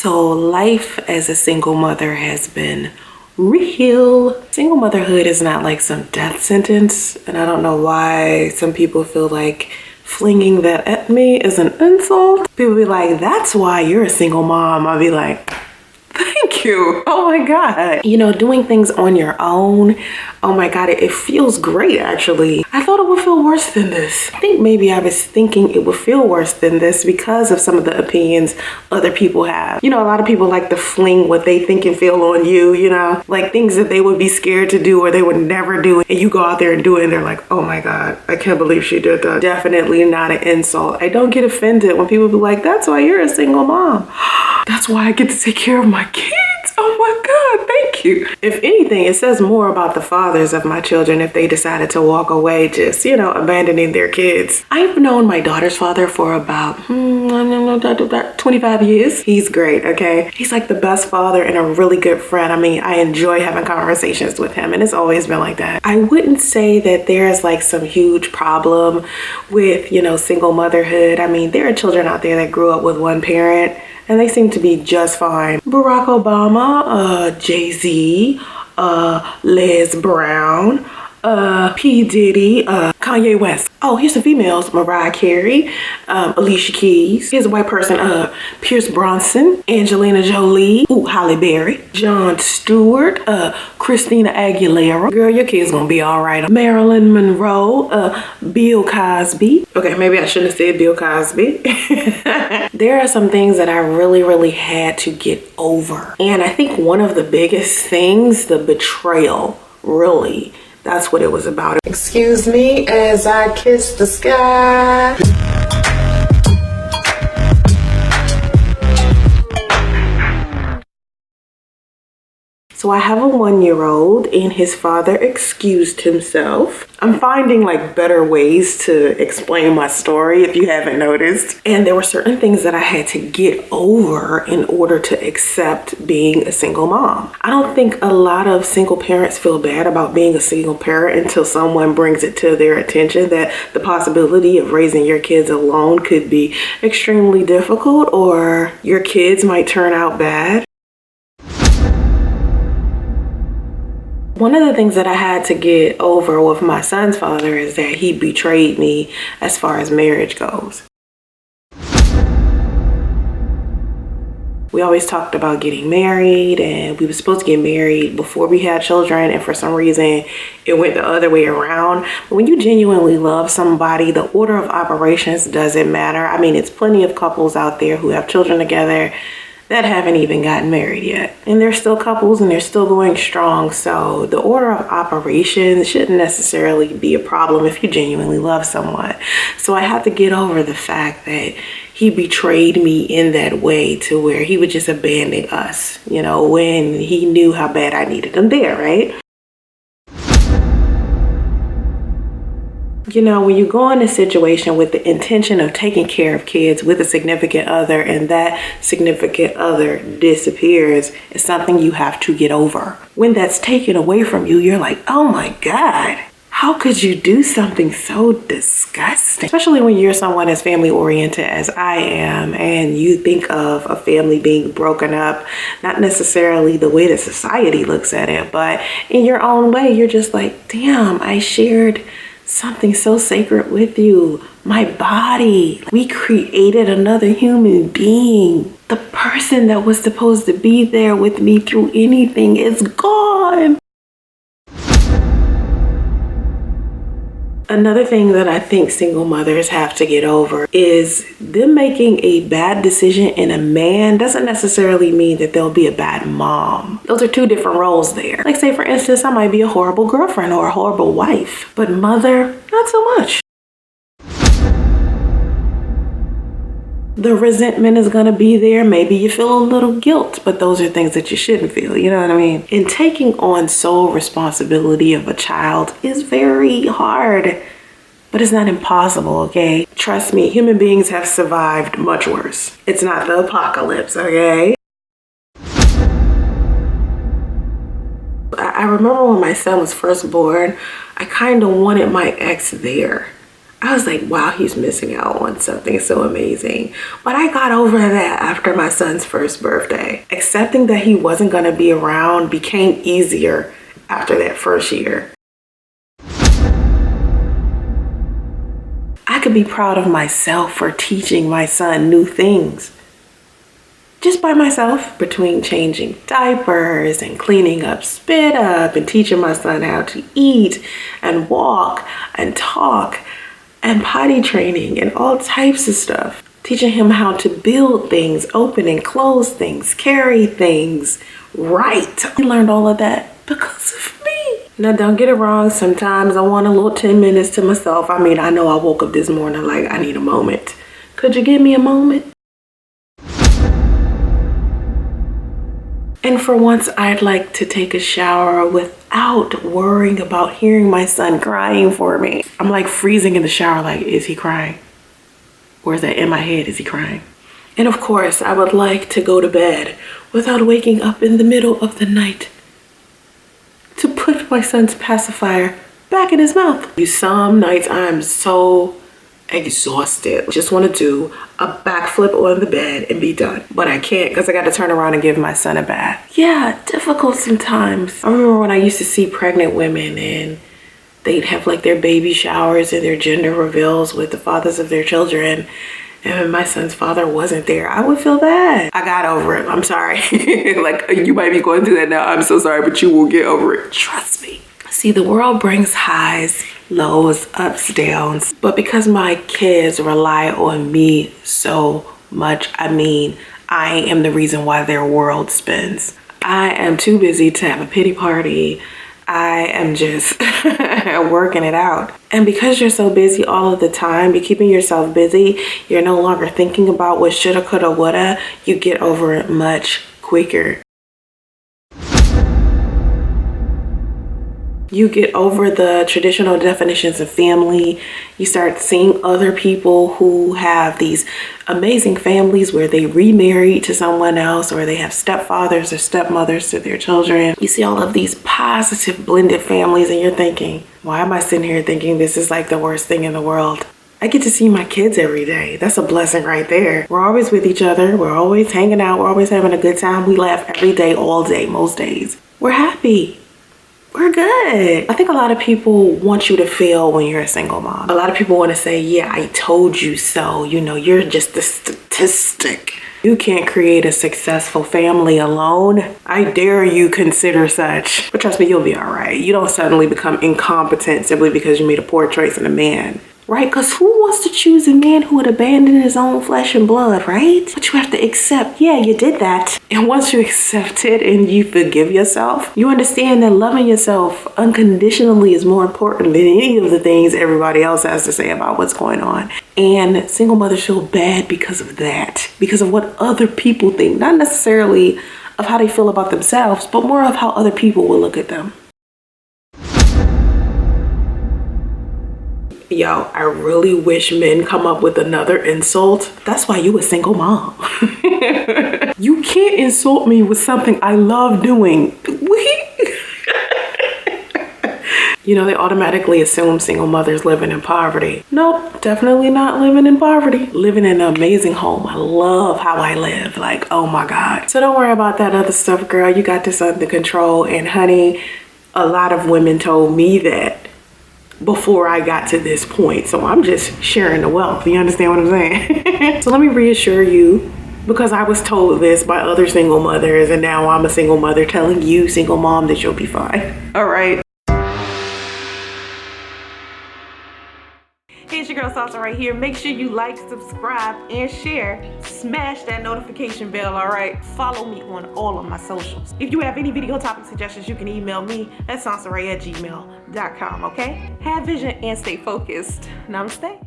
So life as a single mother has been real. Single motherhood is not like some death sentence, and I don't know why some people feel like flinging that at me is an insult. People be like, that's why you're a single mom. I'll be like, thank you. Oh my God. You know, doing things on your own, oh my God, it feels great actually. I thought it would feel worse than this. I think maybe I was thinking it would feel worse than this because of some of the opinions other people have. You know, a lot of people like to fling what they think and feel on you, you know, like things that they would be scared to do or they would never do. And you go out there and do it and they're like, oh my God, I can't believe she did that. Definitely not an insult. I don't get offended when people be like, that's why you're a single mom. That's why I get to take care of my kids. Oh my God, thank you. If anything, it says more about the fathers of my children if they decided to walk away, just, you know, abandoning their kids. I've known my daughter's father for about 25 years. He's great, okay? He's like the best father and a really good friend. I mean, I enjoy having conversations with him, and it's always been like that. I wouldn't say that there's like some huge problem with, you know, single motherhood. I mean, there are children out there that grew up with one parent and they seem to be just fine. Barack Obama, Jay-Z, Les Brown, P. Diddy, Kanye West. Oh, here's some females. Mariah Carey, Alicia Keys. Here's a white person, Pierce Bronson, Angelina Jolie, Halle Berry, Jon Stewart, Christina Aguilera. Girl, your kid's gonna be all right. Marilyn Monroe, Bill Cosby. Okay, maybe I shouldn't have said Bill Cosby. There are some things that I really had to get over. And I think one of the biggest things, the betrayal, really. That's what it was about. Excuse me as I kiss the sky. So I have a 1-year-old and his father excused himself. I'm finding like better ways to explain my story if you haven't noticed. And there were certain things that I had to get over in order to accept being a single mom. I don't think a lot of single parents feel bad about being a single parent until someone brings it to their attention that the possibility of raising your kids alone could be extremely difficult or your kids might turn out bad. One of the things that I had to get over with my son's father is that he betrayed me as far as marriage goes. We always talked about getting married, and we were supposed to get married before we had children, and for some reason it went the other way around. But when you genuinely love somebody, the order of operations doesn't matter. I mean, it's plenty of couples out there who have children together that haven't even gotten married yet. And they're still couples and they're still going strong. So the order of operations shouldn't necessarily be a problem if you genuinely love someone. So I had to get over the fact that he betrayed me in that way to where he would just abandon us, you know, when he knew how bad I needed him there, right? You know, when you go in a situation with the intention of taking care of kids with a significant other and that significant other disappears, it's something you have to get over. When that's taken away from you, you're like, oh my God, how could you do something so disgusting? Especially when you're someone as family oriented as I am and you think of a family being broken up, not necessarily the way that society looks at it, but in your own way, you're just like, damn, I shared something so sacred with you, my body. We created another human being. The person that was supposed to be there with me through anything is gone. Another thing that I think single mothers have to get over is them making a bad decision in a man doesn't necessarily mean that they'll be a bad mom. Those are two different roles there. Like say for instance, I might be a horrible girlfriend or a horrible wife, but mother, not so much. The resentment is going to be there. Maybe you feel a little guilt, but those are things that you shouldn't feel. You know what I mean? And taking on sole responsibility of a child is very hard, but it's not impossible, okay? Trust me, human beings have survived much worse. It's not the apocalypse, okay? I remember when my son was first born, I kind of wanted my ex there. I was like, wow, he's missing out on something so amazing. But I got over that after my son's first birthday. Accepting that he wasn't gonna be around became easier after that first year. I could be proud of myself for teaching my son new things. Just by myself, between changing diapers and cleaning up spit up and teaching my son how to eat and walk and talk and potty training and all types of stuff. Teaching him how to build things, open and close things, carry things right. He learned all of that because of me. Now don't get it wrong, sometimes I want a little 10 minutes to myself. I mean, I know I woke up this morning like I need a moment. Could you give me a moment? And for once, I'd like to take a shower without worrying about hearing my son crying for me. I'm like freezing in the shower like, is he crying? Or is that in my head, is he crying? And of course, I would like to go to bed without waking up in the middle of the night to put my son's pacifier back in his mouth. Some nights I'm so exhausted. Just want to do a backflip on the bed and be done. But I can't because I got to turn around and give my son a bath. Yeah, difficult sometimes. I remember when I used to see pregnant women and they'd have like their baby showers and their gender reveals with the fathers of their children. And my son's father wasn't there. I would feel bad. I got over it. I'm sorry. Like, you might be going through that now. I'm so sorry, but you will get over it. Trust me. See, the world brings highs, lows, ups, downs. But because my kids rely on me so much, I mean, I am the reason why their world spins. I am too busy to have a pity party. I am just working it out. And because you're so busy all of the time, you're keeping yourself busy, you're no longer thinking about what shoulda, coulda, woulda, you get over it much quicker. You get over the traditional definitions of family. You start seeing other people who have these amazing families where they remarried to someone else, or they have stepfathers or stepmothers to their children. You see all of these positive blended families and you're thinking, why am I sitting here thinking this is like the worst thing in the world? I get to see my kids every day. That's a blessing right there. We're always with each other. We're always hanging out. We're always having a good time. We laugh every day, all day, most days. We're happy. We're good. I think a lot of people want you to fail when you're a single mom. A lot of people want to say, yeah, I told you so. You know, you're just a statistic. You can't create a successful family alone. I dare you consider such. But trust me, you'll be all right. You don't suddenly become incompetent simply because you made a poor choice in a man. Right? Because who wants to choose a man who would abandon his own flesh and blood, right? But you have to accept, yeah, you did that. And once you accept it and you forgive yourself, you understand that loving yourself unconditionally is more important than any of the things everybody else has to say about what's going on. And single mothers feel bad because of that, because of what other people think, not necessarily of how they feel about themselves, but more of how other people will look at them. Yo, I really wish men come up with another insult. That's why you a single mom. You can't insult me with something I love doing. You know, they automatically assume single mothers living in poverty. Nope, definitely not living in poverty. Living in an amazing home. I love how I live. Like, oh my God. So don't worry about that other stuff, girl. You got this under control. And honey, a lot of women told me that before I got to this point. So I'm just sharing the wealth. You understand what I'm saying? So let me reassure you, because I was told this by other single mothers and now I'm a single mother telling you, single mom, that you'll be fine. All right. Here's your girl Soncerae right here. Make sure you like, subscribe, and share. Smash that notification bell, all right? Follow me on all of my socials. If you have any video topic suggestions, you can email me at soncerae@gmail.com, okay? Have vision and stay focused. Namaste.